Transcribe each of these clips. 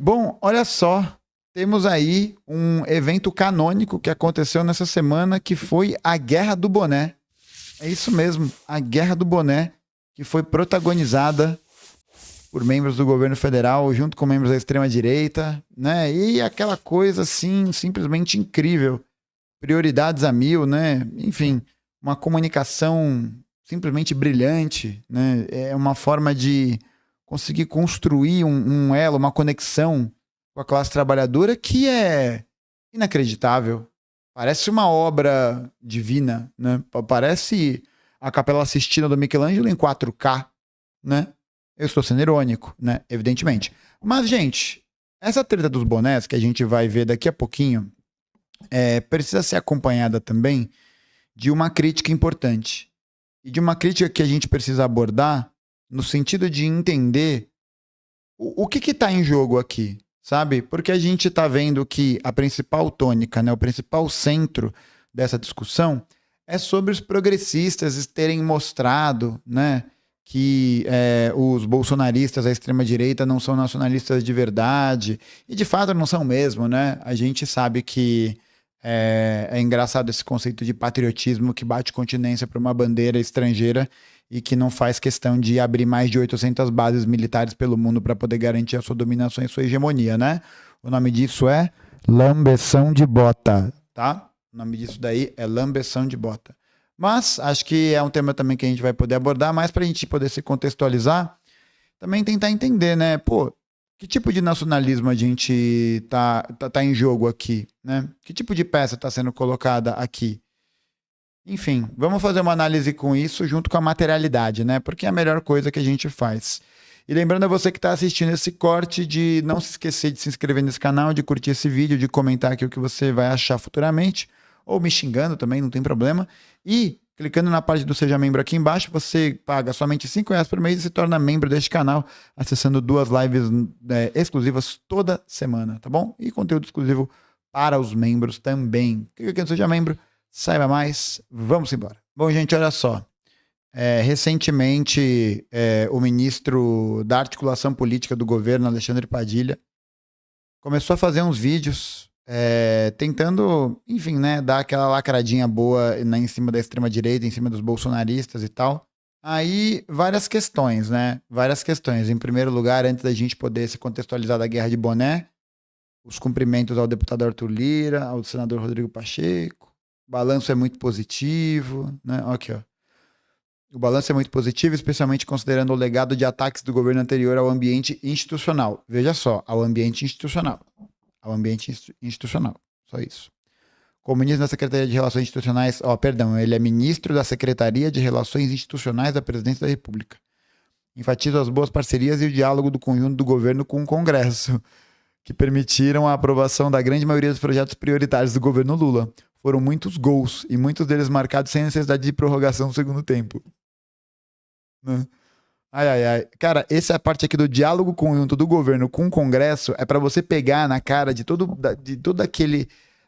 Bom, olha só, temos aí um evento canônico que aconteceu nessa semana, que foi a Guerra do Boné. É isso mesmo, a Guerra do Boné, que foi protagonizada por membros do governo federal, junto com membros da extrema-direita, né? E aquela coisa, assim, simplesmente incrível. Prioridades a mil, né? Enfim, uma comunicação simplesmente brilhante, né? É uma forma de conseguir construir um elo, uma conexão com a classe trabalhadora que é inacreditável. Parece uma obra divina, né? Parece a Capela Sistina do Michelangelo em 4K, né? Eu estou sendo irônico, né? Evidentemente. Mas, gente, essa treta dos bonés que a gente vai ver daqui a pouquinho precisa ser acompanhada também de uma crítica importante. E de uma crítica que a gente precisa abordar no sentido de entender o que está em jogo aqui, sabe? Porque a gente está vendo que a principal tônica, né, o principal centro dessa discussão é sobre os progressistas terem mostrado, né, que os bolsonaristas, a extrema-direita, não são nacionalistas de verdade. E de fato não são mesmo, né? A gente sabe que é engraçado esse conceito de patriotismo que bate continência para uma bandeira estrangeira e que não faz questão de abrir mais de 800 bases militares pelo mundo para poder garantir a sua dominação e sua hegemonia, né? O nome disso é lambeção de bota, tá? O nome disso daí é lambeção de bota. Mas acho que é um tema também que a gente vai poder abordar, mas para a gente poder se contextualizar, também tentar entender, né? Pô, que tipo de nacionalismo a gente tá em jogo aqui, né? Que tipo de peça está sendo colocada aqui? Enfim, vamos fazer uma análise com isso junto com a materialidade, né? Porque é a melhor coisa que a gente faz. E lembrando a você que está assistindo esse corte de não se esquecer de se inscrever nesse canal, de curtir esse vídeo, de comentar aqui o que você vai achar futuramente, ou me xingando também, não tem problema. E clicando na parte do Seja Membro aqui embaixo, você paga somente R$5 por mês e se torna membro deste canal, acessando 2 lives exclusivas toda semana, tá bom? E conteúdo exclusivo para os membros também. Clica aqui no Seja Membro, saiba mais, vamos embora. Bom, gente, olha só. Recentemente, o ministro da Articulação Política do governo, Alexandre Padilha, começou a fazer uns vídeos tentando, enfim, né, dar aquela lacradinha boa em cima da extrema-direita, em cima dos bolsonaristas e tal. Aí, várias questões, né? Várias questões. Em primeiro lugar, antes da gente poder se contextualizar da Guerra de Boné, os cumprimentos ao deputado Arthur Lira, ao senador Rodrigo Pacheco. O balanço é muito positivo, né? Aqui, ó. O balanço é muito positivo, especialmente considerando o legado de ataques do governo anterior ao ambiente institucional. Veja só, ao ambiente institucional. Ao ambiente institucional. Só isso. Como ministro da Secretaria de Relações Institucionais... ele é ministro da Secretaria de Relações Institucionais da Presidência da República. Enfatiza as boas parcerias e o diálogo do conjunto do governo com o Congresso, que permitiram a aprovação da grande maioria dos projetos prioritários do governo Lula. Foram muitos gols, e muitos deles marcados sem necessidade de prorrogação no segundo tempo. Ai. Cara, essa parte aqui do diálogo conjunto do governo com o Congresso é pra você pegar na cara de toda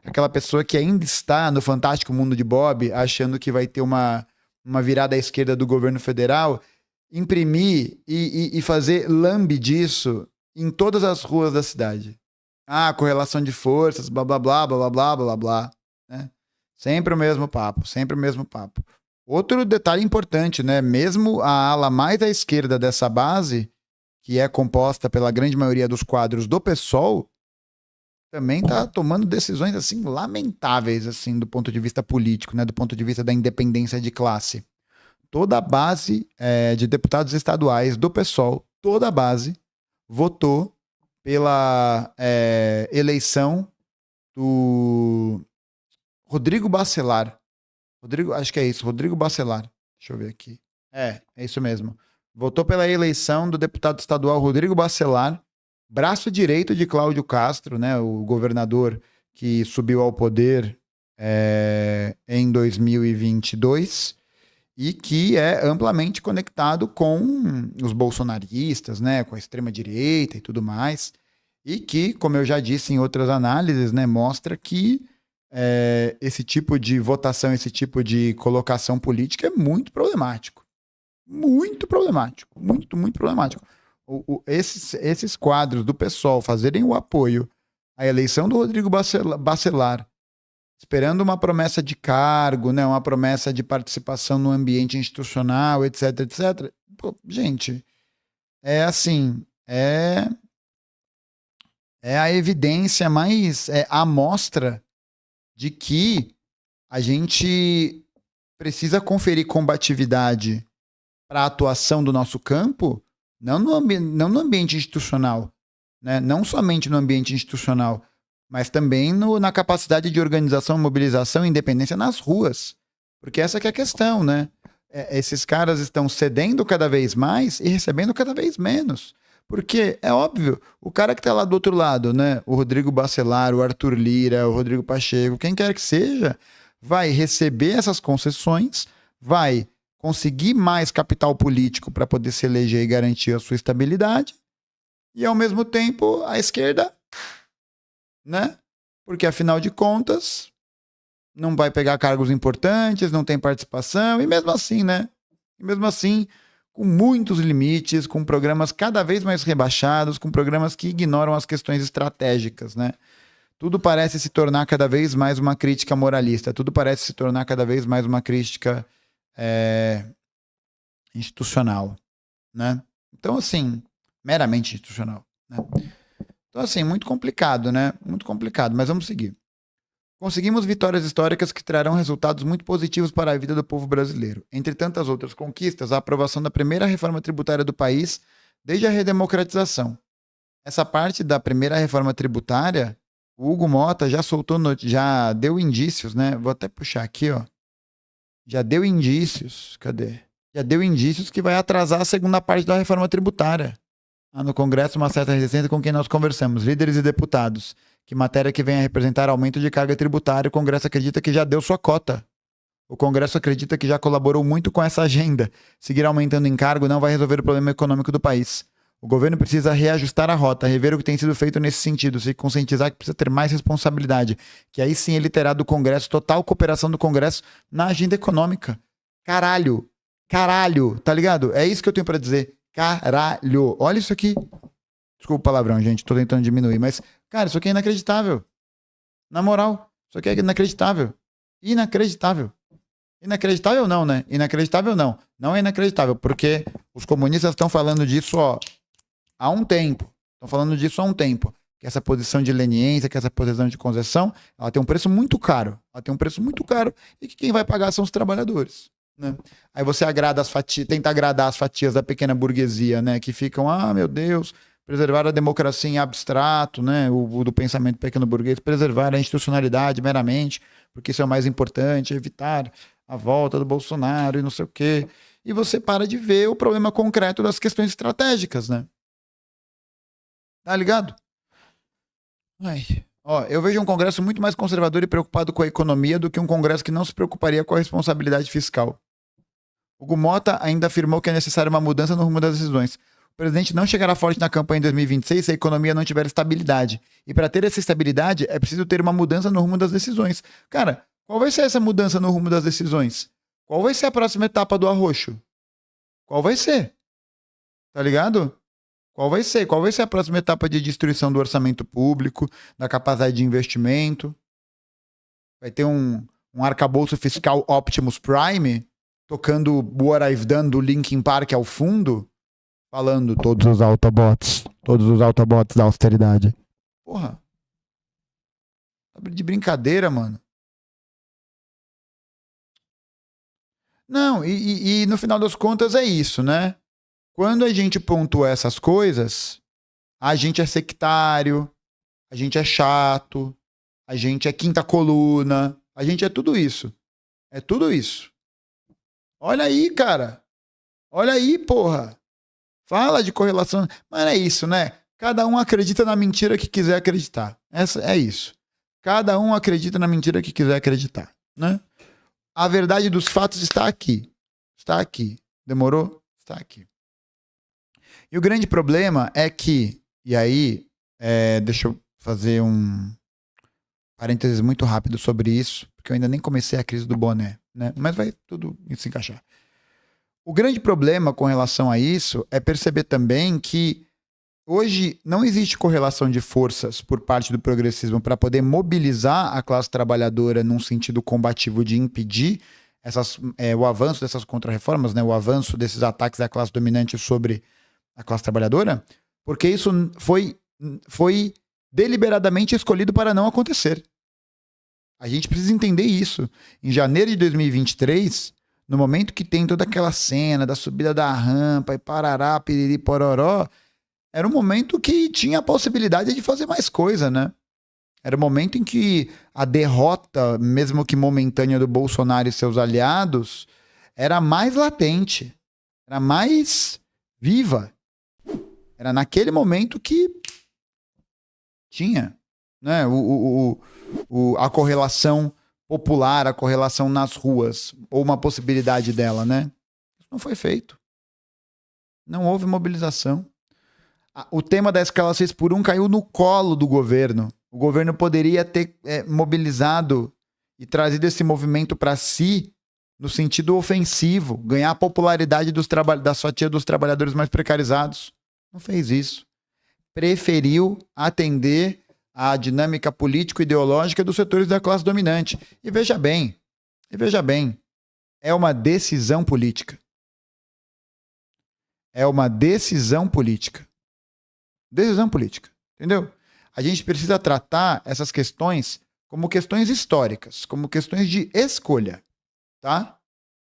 aquela pessoa que ainda está no fantástico mundo de Bob, achando que vai ter uma virada à esquerda do governo federal, imprimir e fazer lambe disso em todas as ruas da cidade. Correlação de forças, blá, blá, blá, blá, blá, blá, blá, blá. Né? Sempre o mesmo papo, sempre o mesmo papo. Outro detalhe importante, né? Mesmo a ala mais à esquerda dessa base, que é composta pela grande maioria dos quadros do PSOL, também está tomando decisões assim lamentáveis assim do ponto de vista político, né? Do ponto de vista da independência de classe. Toda a base de deputados estaduais do PSOL, toda a base votou pela eleição do Rodrigo Bacelar. Acho que é isso, Rodrigo Bacelar. Deixa eu ver aqui. É isso mesmo. Votou pela eleição do deputado estadual Rodrigo Bacelar, braço direito de Cláudio Castro, né, o governador que subiu ao poder em 2022 e que é amplamente conectado com os bolsonaristas, né, com a extrema-direita e tudo mais, e que, como eu já disse em outras análises, né, mostra que esse tipo de votação, esse tipo de colocação política é muito problemático. Muito problemático. Muito, muito problemático. Esses quadros do PSOL fazerem o apoio à eleição do Rodrigo Bacelar, esperando uma promessa de cargo, né, uma promessa de participação no ambiente institucional, etc, etc. Pô, gente, é assim, é a evidência mais, a amostra de que a gente precisa conferir combatividade para a atuação do nosso campo, não no ambiente institucional, né? Não somente no ambiente institucional, mas também na capacidade de organização, mobilização e independência nas ruas. Porque essa que é a questão, né? Esses caras estão cedendo cada vez mais e recebendo cada vez menos. Porque, é óbvio, o cara que tá lá do outro lado, né? O Rodrigo Bacelar, o Arthur Lira, o Rodrigo Pacheco, quem quer que seja, vai receber essas concessões, vai conseguir mais capital político para poder se eleger e garantir a sua estabilidade, e ao mesmo tempo a esquerda, né? Porque afinal de contas não vai pegar cargos importantes, não tem participação, e mesmo assim, né? E mesmo assim, com muitos limites, com programas cada vez mais rebaixados, com programas que ignoram as questões estratégicas, né? Tudo parece se tornar cada vez mais uma crítica moralista, tudo parece se tornar cada vez mais uma crítica institucional, né? Então, assim, meramente institucional, né? Então, assim, muito complicado, né? Muito complicado, mas vamos seguir. Conseguimos vitórias históricas que trarão resultados muito positivos para a vida do povo brasileiro. Entre tantas outras conquistas, a aprovação da primeira reforma tributária do país desde a redemocratização. Essa parte da primeira reforma tributária, o Hugo Mota já soltou, já deu indícios, né? Vou até puxar aqui, ó. Já deu indícios, cadê? Já deu indícios que vai atrasar a segunda parte da reforma tributária. Há no Congresso uma certa resistência com quem nós conversamos, líderes e deputados, que matéria que venha a representar aumento de carga tributária, o Congresso acredita que já deu sua cota. O Congresso acredita que já colaborou muito com essa agenda. Seguir aumentando encargo não vai resolver o problema econômico do país. O governo precisa reajustar a rota, rever o que tem sido feito nesse sentido, se conscientizar que precisa ter mais responsabilidade, que aí sim ele terá do Congresso, total cooperação do Congresso na agenda econômica. Caralho, tá ligado? É isso que eu tenho pra dizer. Caralho, olha isso aqui. Desculpa o palavrão, gente, tô tentando diminuir, mas, cara, isso aqui é inacreditável. Na moral, isso aqui é inacreditável. Inacreditável. Inacreditável não, né? Inacreditável não. Não é inacreditável, porque os comunistas estão falando disso, ó, há um tempo. Estão falando disso há um tempo. Que essa posição de leniência, que essa posição de concessão, ela tem um preço muito caro. Ela tem um preço muito caro e que quem vai pagar são os trabalhadores. Né? Aí você tenta agradar as fatias da pequena burguesia, né? Que ficam, meu Deus, preservar a democracia em abstrato, né? O do pensamento pequeno burguês, preservar a institucionalidade meramente, porque isso é o mais importante, evitar a volta do Bolsonaro e não sei o quê. E você para de ver o problema concreto das questões estratégicas, né? Tá ligado? Ó, eu vejo um Congresso muito mais conservador e preocupado com a economia do que um Congresso que não se preocuparia com a responsabilidade fiscal. Hugo Mota ainda afirmou que é necessária uma mudança no rumo das decisões. O presidente não chegará forte na campanha em 2026 se a economia não tiver estabilidade. E para ter essa estabilidade, é preciso ter uma mudança no rumo das decisões. Cara, qual vai ser essa mudança no rumo das decisões? Qual vai ser a próxima etapa do arroxo? Qual vai ser? Tá ligado? Qual vai ser? Qual vai ser a próxima etapa de destruição do orçamento público, da capacidade de investimento? Vai ter um arcabouço fiscal Optimus Prime, tocando What I've Done do Linkin Park ao fundo, falando todos os Autobots da austeridade. Porra. De brincadeira, mano. Não, e no final das contas é isso, né? Quando a gente pontua essas coisas, a gente é sectário, a gente é chato, a gente é quinta coluna, a gente é tudo isso. É tudo isso. Olha aí, cara. Olha aí, porra. Fala de correlação. Mas é isso, né? Cada um acredita na mentira que quiser acreditar. É isso. Cada um acredita na mentira que quiser acreditar, né? A verdade dos fatos está aqui. Está aqui. Demorou? Está aqui. E o grande problema é que, e aí, deixa eu fazer um parênteses muito rápido sobre isso, porque eu ainda nem comecei a crise do boné, né? Mas vai tudo se encaixar. O grande problema com relação a isso é perceber também que hoje não existe correlação de forças por parte do progressismo para poder mobilizar a classe trabalhadora num sentido combativo de impedir o avanço dessas contrarreformas, né, o avanço desses ataques da classe dominante sobre a classe trabalhadora, porque isso foi deliberadamente escolhido para não acontecer. A gente precisa entender isso. Em janeiro de 2023, no momento que tem toda aquela cena da subida da rampa e parará, piriri, pororó, era um momento que tinha a possibilidade de fazer mais coisa, né? Era o momento em que a derrota, mesmo que momentânea, do Bolsonaro e seus aliados, era mais latente, era mais viva. Era naquele momento que tinha, né, a correlação popular, a correlação nas ruas, ou uma possibilidade dela, né? Isso não foi feito. Não houve mobilização. O tema da escala 6x1 caiu no colo do governo. O governo poderia ter mobilizado e trazido esse movimento para si no sentido ofensivo, ganhar a popularidade da fatia dos trabalhadores mais precarizados. Não fez isso. Preferiu atender à dinâmica político-ideológica dos setores da classe dominante. E veja bem, é uma decisão política. É uma decisão política. Decisão política, entendeu? A gente precisa tratar essas questões como questões históricas, como questões de escolha, tá?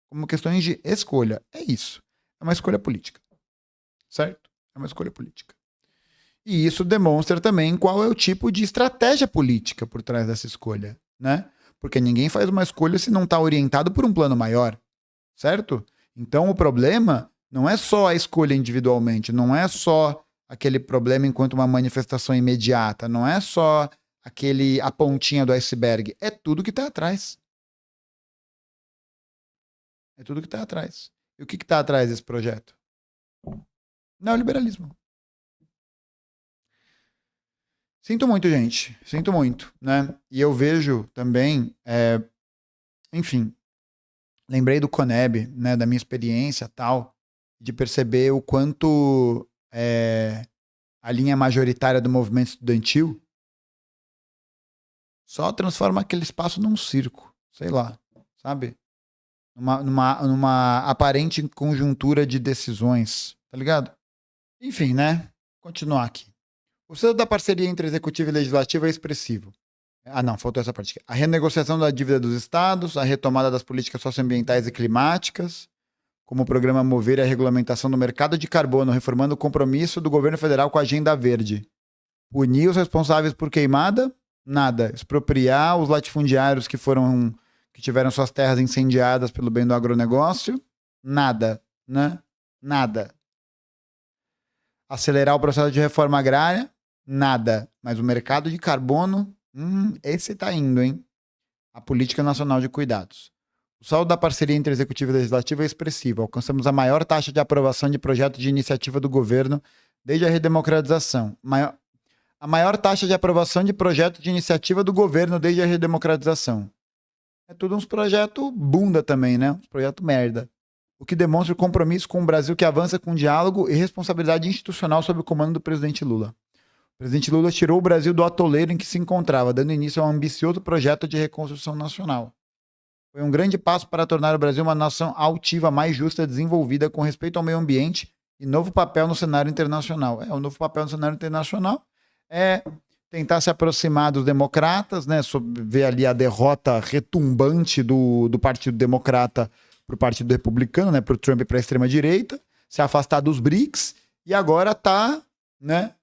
Como questões de escolha. É isso. É uma escolha política. Certo? É uma escolha política. E isso demonstra também qual é o tipo de estratégia política por trás dessa escolha, né? Porque ninguém faz uma escolha se não está orientado por um plano maior, certo? Então o problema não é só a escolha individualmente, não é só aquele problema enquanto uma manifestação imediata, não é só a pontinha do iceberg, é tudo que está atrás. É tudo que está atrás. E o que está atrás desse projeto? Neoliberalismo. Sinto muito, gente. Sinto muito, né? E eu vejo também, enfim, lembrei do Coneb, né? Da minha experiência tal, de perceber o quanto a linha majoritária do movimento estudantil só transforma aquele espaço num circo, sei lá, sabe? Numa aparente conjuntura de decisões, tá ligado? Enfim, né? Continuar aqui. O selo da parceria entre executivo e legislativo é expressivo. Ah, não, faltou essa parte aqui. A renegociação da dívida dos estados, a retomada das políticas socioambientais e climáticas, como o programa Mover e a regulamentação do mercado de carbono, reformando o compromisso do governo federal com a agenda verde. Punir os responsáveis por queimada? Nada. Expropriar os latifundiários que tiveram suas terras incendiadas pelo bem do agronegócio? Nada, né? Nada. Acelerar o processo de reforma agrária? Nada. Mas o mercado de carbono, esse tá indo, hein? A Política Nacional de Cuidados. O saldo da parceria entre Executivo e Legislativo é expressivo. Alcançamos a maior taxa de aprovação de projetos de iniciativa do governo desde a redemocratização. A maior taxa de aprovação de projetos de iniciativa do governo desde a redemocratização. É tudo uns projetos bunda também, né? Uns projetos merda. O que demonstra o compromisso com um Brasil que avança com diálogo e responsabilidade institucional sob o comando do presidente Lula. O presidente Lula tirou o Brasil do atoleiro em que se encontrava, dando início a um ambicioso projeto de reconstrução nacional. Foi um grande passo para tornar o Brasil uma nação altiva, mais justa, desenvolvida, com respeito ao meio ambiente e novo papel no cenário internacional. O novo papel no cenário internacional é tentar se aproximar dos democratas, né? Ver ali a derrota retumbante do Partido Democrata para o Partido Republicano, né? Para o Trump e para a extrema-direita, se afastar dos BRICS, e agora tá, né?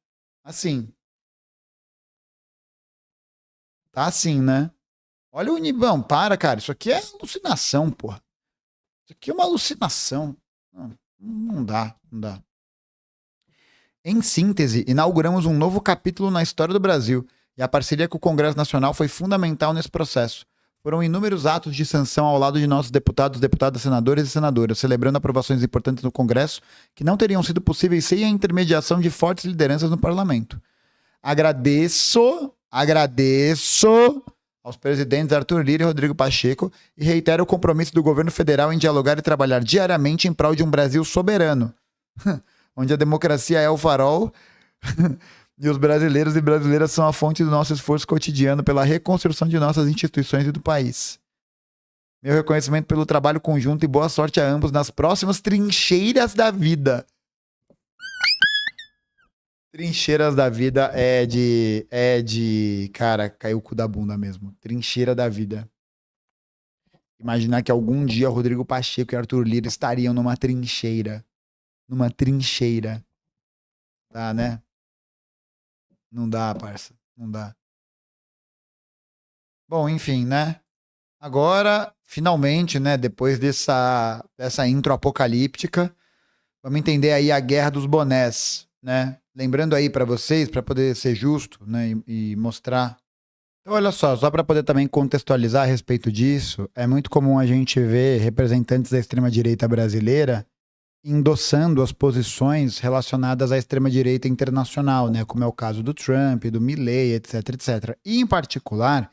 Assim. Tá assim, né? Olha o Unibão, para, cara. Isso aqui é alucinação, porra. Isso aqui é uma alucinação. Não dá. Em síntese, inauguramos um novo capítulo na história do Brasil, e a parceria com o Congresso Nacional foi fundamental nesse processo. Foram inúmeros atos de sanção ao lado de nossos deputados, deputadas, senadores e senadoras, celebrando aprovações importantes no Congresso que não teriam sido possíveis sem a intermediação de fortes lideranças no Parlamento. Agradeço aos presidentes Arthur Lira e Rodrigo Pacheco e reitera o compromisso do governo federal em dialogar e trabalhar diariamente em prol de um Brasil soberano, onde a democracia é o farol e os brasileiros e brasileiras são a fonte do nosso esforço cotidiano pela reconstrução de nossas instituições e do país. Meu reconhecimento pelo trabalho conjunto e boa sorte a ambos nas próximas trincheiras da vida. Trincheiras da vida cara, caiu o cu da bunda mesmo. Trincheira da vida. Imaginar que algum dia Rodrigo Pacheco e Arthur Lira estariam numa trincheira. Numa trincheira. Tá, né? Não dá, parça. Não dá. Bom, enfim, né? Agora, finalmente, né? Depois dessa intro apocalíptica, vamos entender aí a guerra dos bonés, né? Lembrando aí pra vocês, pra poder ser justo, né? E mostrar. Então, olha só pra poder também contextualizar a respeito disso, é muito comum a gente ver representantes da extrema-direita brasileira endossando as posições relacionadas à extrema-direita internacional, né? Como é o caso do Trump, do Milley, etc, etc. E, em particular,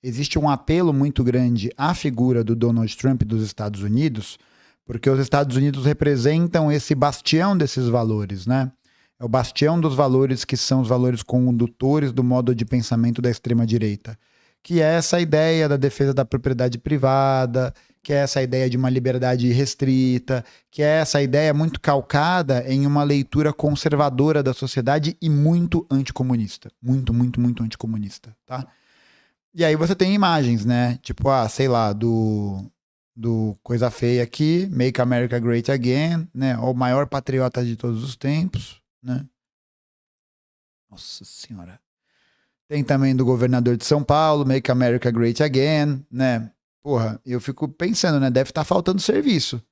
existe um apelo muito grande à figura do Donald Trump dos Estados Unidos, porque os Estados Unidos representam esse bastião desses valores, né? É o bastião dos valores que são os valores condutores do modo de pensamento da extrema-direita, que é essa ideia da defesa da propriedade privada, que é essa ideia de uma liberdade restrita, que é essa ideia muito calcada em uma leitura conservadora da sociedade e muito anticomunista. Muito, muito, muito anticomunista, tá? E aí você tem imagens, né? Tipo, sei lá, do Coisa Feia aqui, Make America Great Again, né? O maior patriota de todos os tempos, né? Nossa Senhora. Tem também do governador de São Paulo, Make America Great Again, né? Porra, eu fico pensando, né? Deve estar faltando serviço.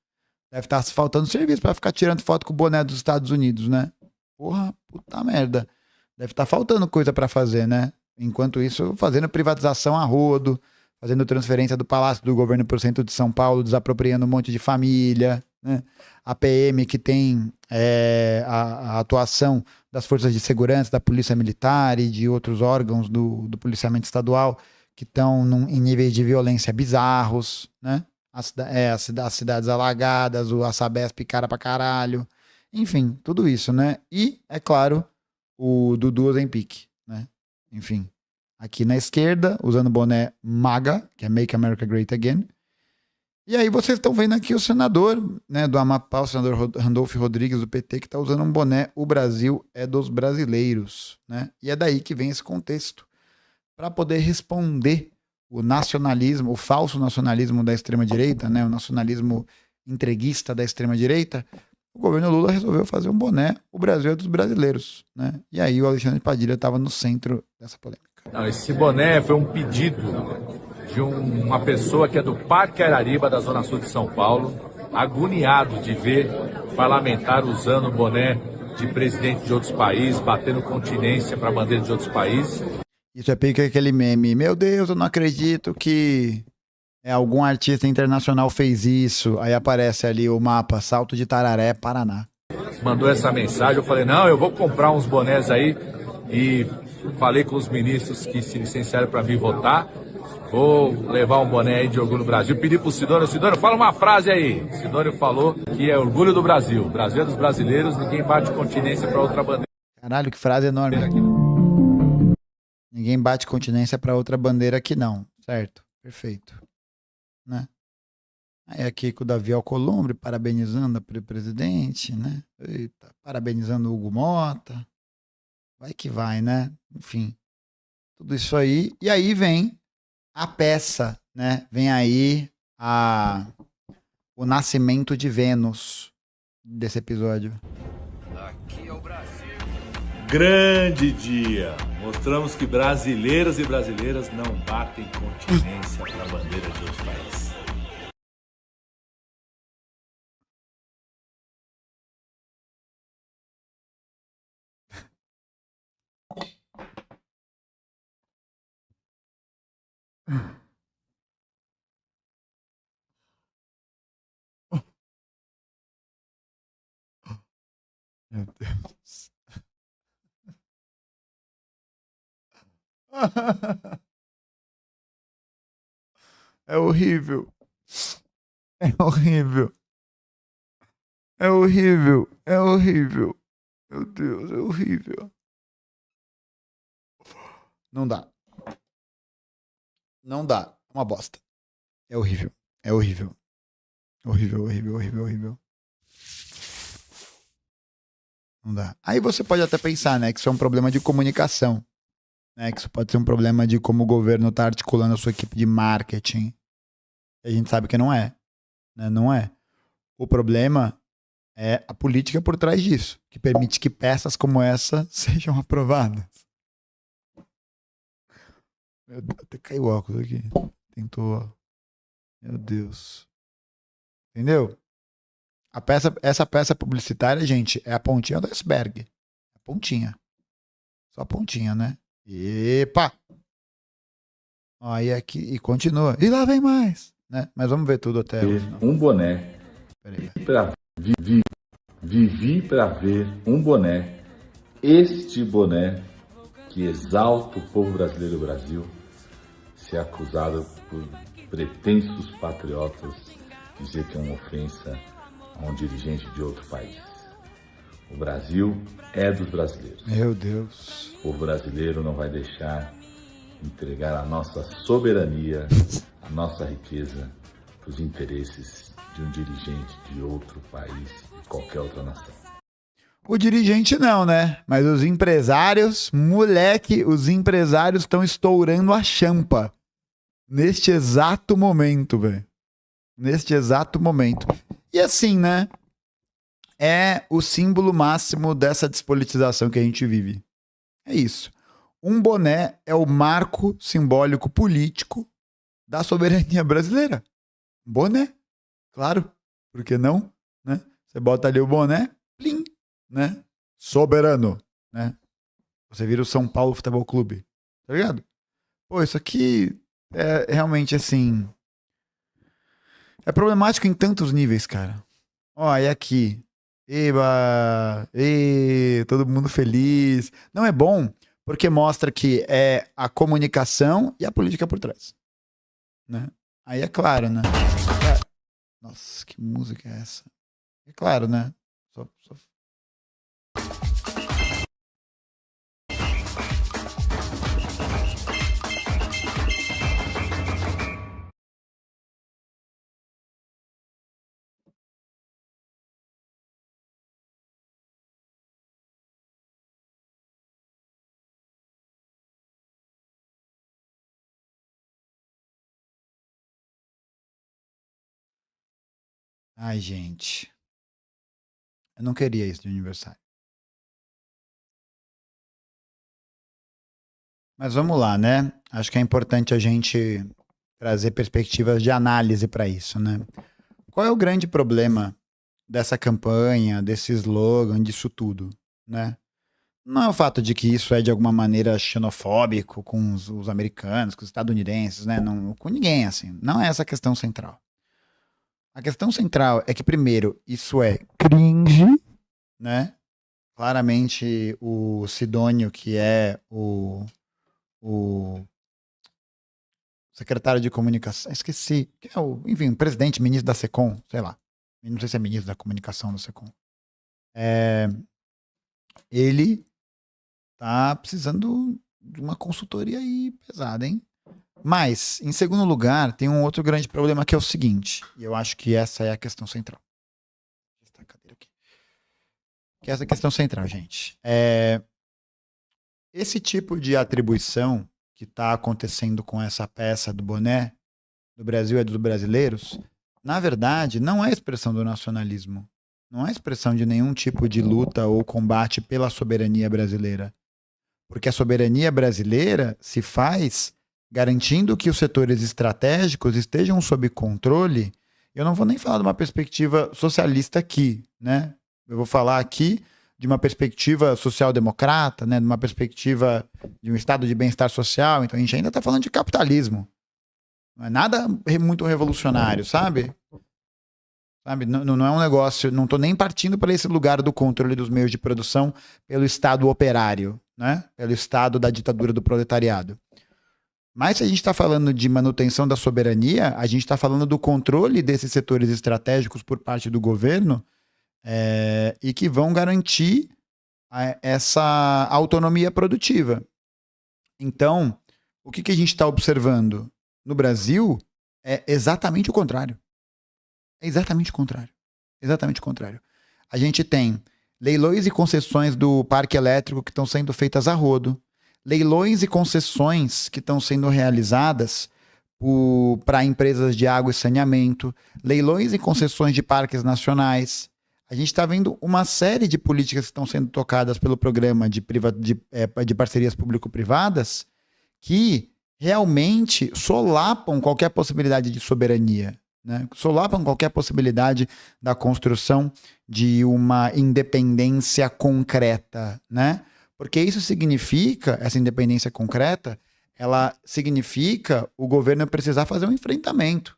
Deve estar faltando serviço pra ficar tirando foto com o boné dos Estados Unidos, né? Porra, puta merda. Deve estar faltando coisa pra fazer, né? Enquanto isso, fazendo privatização a rodo, fazendo transferência do Palácio do Governo para o centro de São Paulo, desapropriando um monte de família, né? A PM que tem a atuação das forças de segurança, da Polícia Militar e de outros órgãos do policiamento estadual que estão em níveis de violência bizarros, né? As cidades alagadas, a Sabesp cara pra caralho. Enfim, tudo isso, né? E, é claro, o Dudu Ozempic, né? Enfim, aqui na esquerda, usando o boné MAGA, que é Make America Great Again. E aí vocês estão vendo aqui o senador, né, do Amapá, o senador Randolfo Rodrigues, do PT, que está usando um boné O Brasil é dos brasileiros, né? E é daí que vem esse contexto. Para poder responder o nacionalismo, o falso nacionalismo da extrema-direita, né, o nacionalismo entreguista da extrema-direita, o governo Lula resolveu fazer um boné, o Brasil é dos brasileiros, né? E aí o Alexandre Padilha estava no centro dessa polêmica. Não, esse boné foi um pedido de uma pessoa que é do Parque Arariba, da Zona Sul de São Paulo, agoniado de ver parlamentar usando o boné de presidente de outros países, batendo continência para a bandeira de outros países. Isso é pique aquele meme. Meu Deus, eu não acredito que algum artista internacional fez isso. Aí aparece ali o mapa, Salto de Tararé, Paraná. Mandou essa mensagem, eu falei, não, eu vou comprar uns bonés aí e falei com os ministros que se licenciaram para vir votar. Vou levar um boné aí de Orgulho do Brasil. Pedi pro Sidônio, fala uma frase aí. Sidônio falou que é Orgulho do Brasil. Brasil é dos brasileiros, ninguém bate continência para outra bandeira. Caralho, que frase enorme. Ninguém bate continência para outra bandeira aqui não, certo? Perfeito. Né? Aí aqui com o Davi Alcolumbre, parabenizando o presidente, né? Eita, parabenizando o Hugo Mota. Vai que vai, né? Enfim, tudo isso aí. E aí vem a peça, né? Vem aí o nascimento de Vênus desse episódio. Aqui é o Brasil. Grande dia! Mostramos que brasileiros e brasileiras não batem continência para a bandeira de outros países. Meu Deus. É horrível. É horrível. É horrível. É horrível. Meu Deus, é horrível. Não dá. Não dá. É uma bosta. É horrível. É horrível. Horrível, horrível, horrível, horrível. Não dá. Aí você pode até pensar, né, que isso é um problema de comunicação. Né, que isso pode ser um problema de como o governo tá articulando a sua equipe de marketing. A gente sabe que não é. Né? Não é. O problema é a política por trás disso, que permite que peças como essa sejam aprovadas. Meu Deus, até caiu o óculos aqui. Tentou. Meu Deus. Entendeu? Essa peça publicitária, gente, é a pontinha do iceberg. A pontinha. Só a pontinha, né? Epa! Aí aqui, e continua. E lá vem mais. Né? Mas vamos ver tudo até. Um boné. Vivi para ver um boné. Este boné que exalta o povo brasileiro do Brasil ser acusado por pretensos patriotas dizer que é uma ofensa a um dirigente de outro país. O Brasil é dos brasileiros. Meu Deus. O povo brasileiro não vai deixar entregar a nossa soberania, a nossa riqueza para os interesses de um dirigente de outro país e qualquer outra nação. O dirigente não, né? Mas os empresários, moleque, os empresários estão estourando a champa. Neste exato momento, velho. Neste exato momento. E assim, né? É o símbolo máximo dessa despolitização que a gente vive. É isso. Um boné é o marco simbólico político da soberania brasileira. Boné. Claro. Por que não? Né? Você bota ali o boné, plim, né? Soberano, né? Você vira o São Paulo Futebol Clube. Tá ligado? Pô, isso aqui é realmente assim... É problemático em tantos níveis, cara. Ó, e aqui... Eba! Todo mundo feliz. Não é bom porque mostra que é a comunicação e a política por trás. Né? Aí é claro, né? Nossa, que música é essa? É claro, né? Só... Ai, gente. Eu não queria isso de aniversário. Mas vamos lá, né? Acho que é importante a gente trazer perspectivas de análise para isso, né? Qual é o grande problema dessa campanha, desse slogan, disso tudo, né? Não é o fato de que isso é de alguma maneira xenofóbico com os americanos, com os estadunidenses, né? Não, com ninguém, assim. Não é essa a questão central. A questão central é que, primeiro, isso é cringe, né? Claramente o Sidônio, que é o secretário de comunicação, esqueci, que é o, enfim, presidente, ministro da SECOM, sei lá. Não sei se é ministro da comunicação da SECOM. Ele tá precisando de uma consultoria aí pesada, hein? Mas, em segundo lugar, tem um outro grande problema que é o seguinte, e eu acho que essa é a questão central. Que essa é a questão central, gente. Esse tipo de atribuição que está acontecendo com essa peça do boné, do Brasil é dos brasileiros, na verdade, não é expressão do nacionalismo. Não é expressão de nenhum tipo de luta ou combate pela soberania brasileira. Porque a soberania brasileira se faz garantindo que os setores estratégicos estejam sob controle. Eu não vou nem falar de uma perspectiva socialista aqui, né? Eu vou falar aqui de uma perspectiva social-democrata, né? De uma perspectiva de um estado de bem-estar social. Então a gente ainda está falando de capitalismo. Não é nada muito revolucionário, sabe? Não é um negócio... Não estou nem partindo para esse lugar do controle dos meios de produção pelo estado operário, né? Pelo estado da ditadura do proletariado. Mas se a gente está falando de manutenção da soberania, a gente está falando do controle desses setores estratégicos por parte do governo e que vão garantir essa autonomia produtiva. Então, o que a gente está observando no Brasil é exatamente o contrário. É exatamente o contrário. Exatamente o contrário. A gente tem leilões e concessões do parque elétrico que estão sendo feitas a rodo. Leilões e concessões que estão sendo realizadas para empresas de água e saneamento. Leilões e concessões de parques nacionais. A gente está vendo uma série de políticas que estão sendo tocadas pelo programa de parcerias público-privadas que realmente solapam qualquer possibilidade de soberania, né? Solapam qualquer possibilidade da construção de uma independência concreta, né? Porque isso significa, essa independência concreta, ela significa o governo precisar fazer um enfrentamento.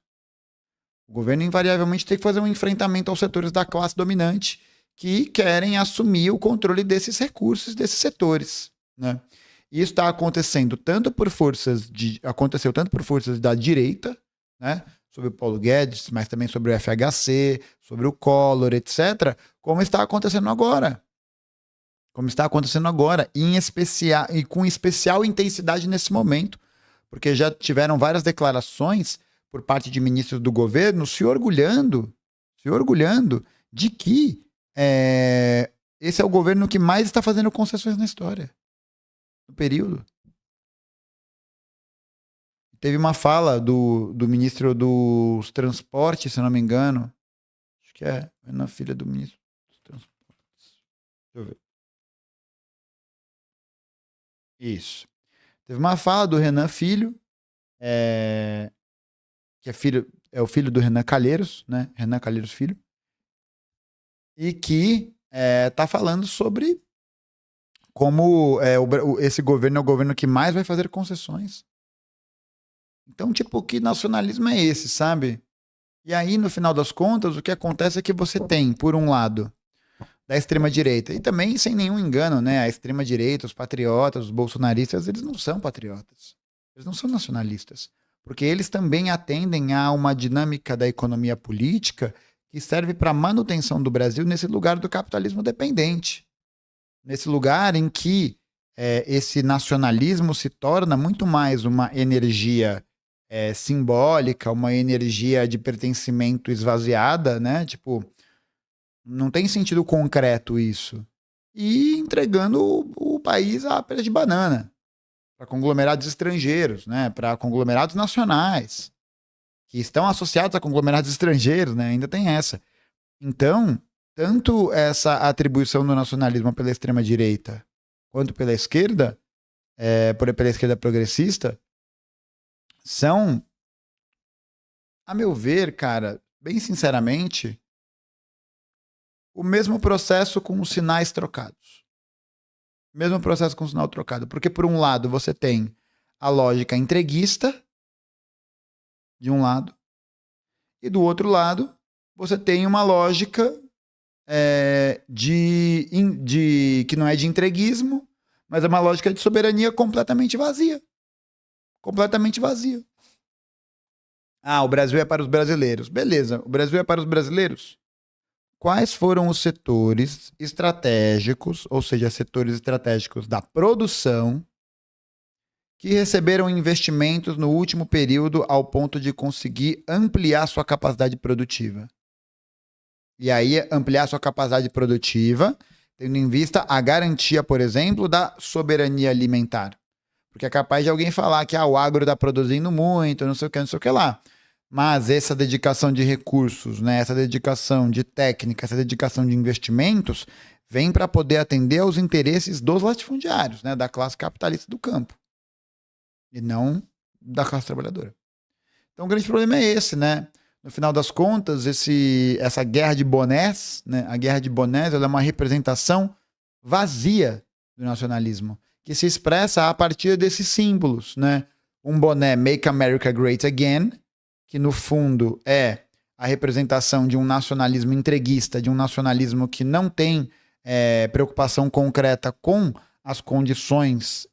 O governo invariavelmente tem que fazer um enfrentamento aos setores da classe dominante que querem assumir o controle desses recursos, desses setores, né? Isso está acontecendo aconteceu tanto por forças da direita, né? Sobre o Paulo Guedes, mas também sobre o FHC, sobre o Collor, etc., como está acontecendo agora. E com especial intensidade nesse momento, porque já tiveram várias declarações por parte de ministros do governo se orgulhando de que esse é o governo que mais está fazendo concessões na história, no período. Teve uma fala do ministro dos Transportes, se não me engano, acho que é na filha do ministro dos Transportes. Deixa eu ver. Isso. Teve uma fala do Renan Filho, que é o filho do Renan Calheiros, né? Renan Calheiros Filho, e que está falando sobre como esse governo é o governo que mais vai fazer concessões. Então, tipo, que nacionalismo é esse, sabe? E aí, no final das contas, o que acontece é que você tem, por um lado, da extrema-direita, e também, sem nenhum engano, né? A extrema-direita, os patriotas, os bolsonaristas, eles não são patriotas. Eles não são nacionalistas. Porque eles também atendem a uma dinâmica da economia política que serve para a manutenção do Brasil nesse lugar do capitalismo dependente. Nesse lugar em que esse nacionalismo se torna muito mais uma energia simbólica, uma energia de pertencimento esvaziada, né? Tipo, não tem sentido concreto isso. E entregando o país à pera de banana para conglomerados estrangeiros, né? Para conglomerados nacionais que estão associados a conglomerados estrangeiros, né? Ainda tem essa. Então, tanto essa atribuição do nacionalismo pela extrema-direita quanto pela esquerda, pela esquerda progressista, são, a meu ver, cara, bem sinceramente, o mesmo processo com os sinais trocados. Mesmo processo com o sinal trocado. Porque, por um lado, você tem a lógica entreguista, de um lado, e do outro lado, você tem uma lógica que não é de entreguismo, mas é uma lógica de soberania completamente vazia. Completamente vazia. Ah, o Brasil é para os brasileiros. Beleza, o Brasil é para os brasileiros? Quais foram os setores estratégicos, ou seja, setores estratégicos da produção, que receberam investimentos no último período ao ponto de conseguir ampliar sua capacidade produtiva? E aí, ampliar sua capacidade produtiva, tendo em vista a garantia, por exemplo, da soberania alimentar. Porque é capaz de alguém falar que o agro está produzindo muito, não sei o que lá. Mas essa dedicação de recursos, né, essa dedicação de técnica, essa dedicação de investimentos, vem para poder atender aos interesses dos latifundiários, né, da classe capitalista do campo. E não da classe trabalhadora. Então o grande problema é esse, né? No final das contas, essa guerra de bonés, né, a guerra de bonés, ela é uma representação vazia do nacionalismo, que se expressa a partir desses símbolos, né? Um boné Make America Great Again, que no fundo é a representação de um nacionalismo entreguista, de um nacionalismo que não tem preocupação concreta com as condições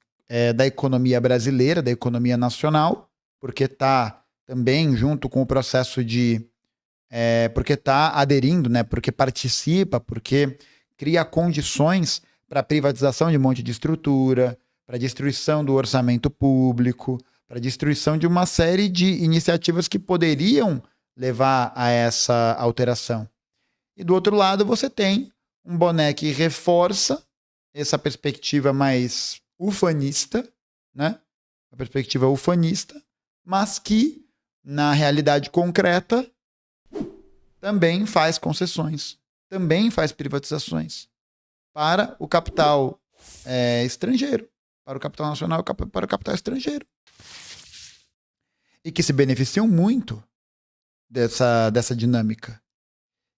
da economia brasileira, da economia nacional, porque está também junto com o processo de... porque está aderindo, né? Porque participa, porque cria condições para a privatização de um monte de estrutura, para a destruição do orçamento público, para a destruição de uma série de iniciativas que poderiam levar a essa alteração. E do outro lado você tem um boné que reforça essa perspectiva mais ufanista, né? A perspectiva ufanista, mas que, na realidade concreta, também faz concessões, também faz privatizações para o capital estrangeiro, para o capital nacional e para o capital estrangeiro. E que se beneficiam muito dessa dinâmica.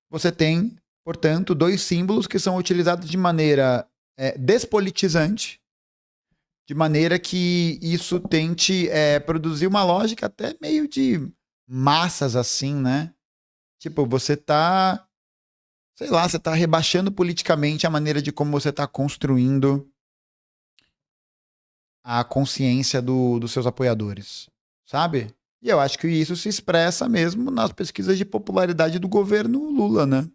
Você tem, portanto, dois símbolos que são utilizados de maneira despolitizante, de maneira que isso tente produzir uma lógica até meio de massas, assim, né? Tipo, você tá, sei lá, você tá rebaixando politicamente a maneira de como você tá construindo a consciência dos seus apoiadores, sabe? E eu acho que isso se expressa mesmo nas pesquisas de popularidade do governo Lula, né?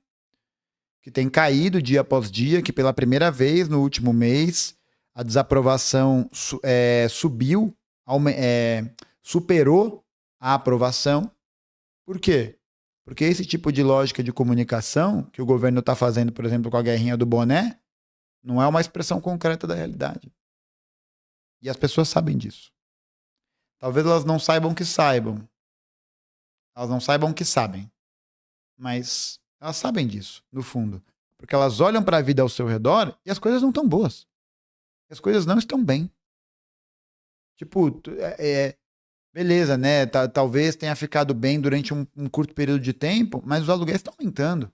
Que tem caído dia após dia, que pela primeira vez no último mês a desaprovação subiu, superou a aprovação. Por quê? Porque esse tipo de lógica de comunicação que o governo está fazendo, por exemplo, com a guerrinha do boné, não é uma expressão concreta da realidade. E as pessoas sabem disso. Talvez elas não saibam que saibam. Elas não saibam que sabem. Mas elas sabem disso, no fundo. Porque elas olham para a vida ao seu redor e as coisas não estão boas. As coisas não estão bem. Tipo, beleza, né? Talvez tenha ficado bem durante um curto período de tempo, mas os aluguéis estão aumentando.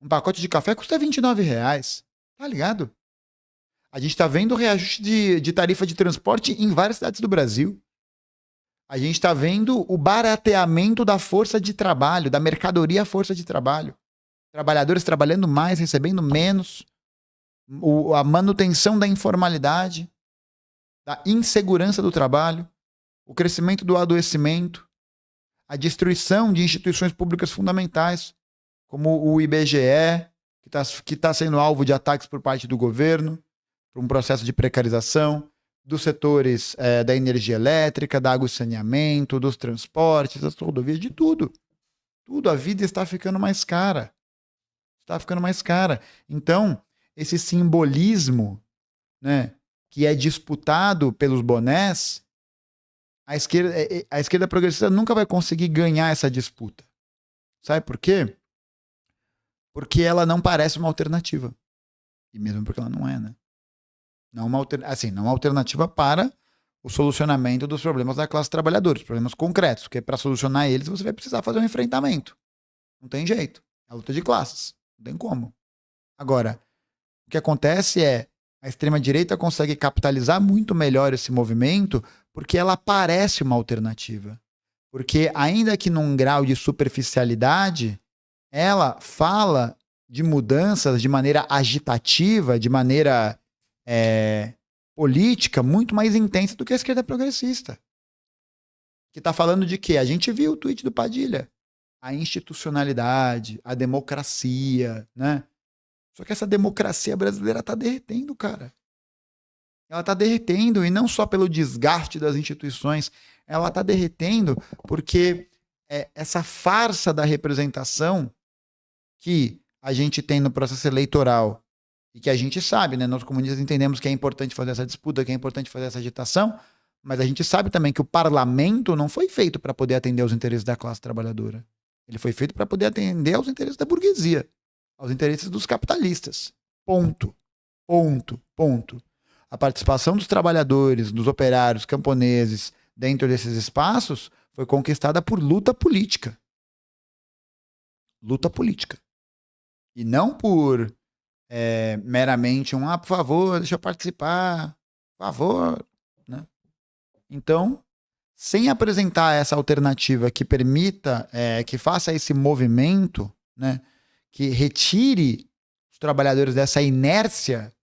Um pacote de café custa R$29. Tá ligado? A gente tá vendo reajuste de tarifa de transporte em várias cidades do Brasil. A gente está vendo o barateamento da força de trabalho, da mercadoria força de trabalho. Trabalhadores trabalhando mais, recebendo menos. A manutenção da informalidade, da insegurança do trabalho, o crescimento do adoecimento, a destruição de instituições públicas fundamentais, como o IBGE, que tá sendo alvo de ataques por parte do governo, por um processo de precarização, dos setores da energia elétrica, da água e saneamento, dos transportes, das rodovias, de tudo. Tudo, a vida está ficando mais cara. Está ficando mais cara. Então, esse simbolismo, né, que é disputado pelos bonés, a esquerda progressista nunca vai conseguir ganhar essa disputa. Sabe por quê? Porque ela não parece uma alternativa. E mesmo porque ela não é, né? Não uma alternativa para o solucionamento dos problemas da classe trabalhadora, os problemas concretos, porque para solucionar eles você vai precisar fazer um enfrentamento. Não tem jeito. É a luta de classes. Não tem como. Agora, o que acontece é a extrema-direita consegue capitalizar muito melhor esse movimento porque ela parece uma alternativa. Porque, ainda que num grau de superficialidade, ela fala de mudanças de maneira agitativa, de maneira política muito mais intensa do que a esquerda progressista. Que está falando de quê? A gente viu o tweet do Padilha. A institucionalidade, a democracia, né? Só que essa democracia brasileira tá derretendo, cara. Ela tá derretendo, e não só pelo desgaste das instituições, ela tá derretendo porque essa farsa da representação que a gente tem no processo eleitoral, e que a gente sabe, né? Nós comunistas entendemos que é importante fazer essa disputa, que é importante fazer essa agitação, mas a gente sabe também que o parlamento não foi feito para poder atender aos interesses da classe trabalhadora. Ele foi feito para poder atender aos interesses da burguesia, aos interesses dos capitalistas. Ponto. Ponto. Ponto. A participação dos trabalhadores, dos operários, camponeses, dentro desses espaços, foi conquistada por luta política. Luta política. E não por meramente por favor, deixa eu participar, por favor. Né? Então, sem apresentar essa alternativa que permita, que faça esse movimento, né, que retire os trabalhadores dessa inércia,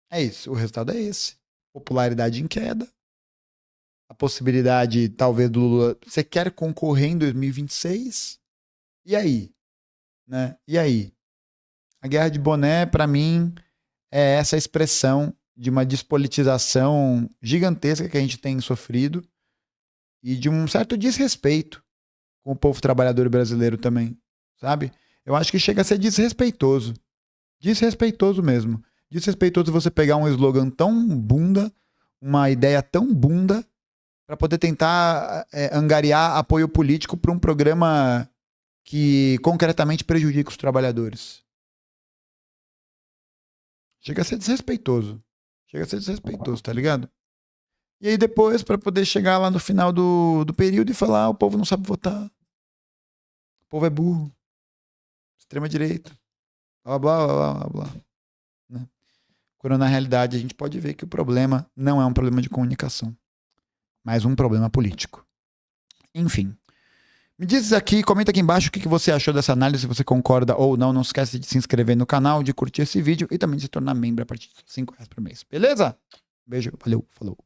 É isso, o resultado é esse. Popularidade em queda. A possibilidade, talvez, do Lula... Você quer concorrer em 2026? E aí? Né? E aí? A guerra de boné, pra mim, é essa expressão de uma despolitização gigantesca que a gente tem sofrido e de um certo desrespeito com o povo trabalhador brasileiro também, sabe? Eu acho que chega a ser desrespeitoso. Desrespeitoso mesmo. Desrespeitoso você pegar um slogan tão bunda, uma ideia tão bunda, para poder tentar angariar apoio político para um programa que concretamente prejudica os trabalhadores. Chega a ser desrespeitoso. Chega a ser desrespeitoso, tá ligado? E aí depois, para poder chegar lá no final do período e falar, o povo não sabe votar. O povo é burro. Extrema-direita. Blá, blá, blá, blá, blá. Né? Quando na realidade a gente pode ver que o problema não é um problema de comunicação, mas um problema político. Enfim. Me diz aqui, comenta aqui embaixo o que você achou dessa análise, se você concorda ou não. Não esquece de se inscrever no canal, de curtir esse vídeo e também de se tornar membro a partir de R$5 por mês. Beleza? Beijo, valeu, falou.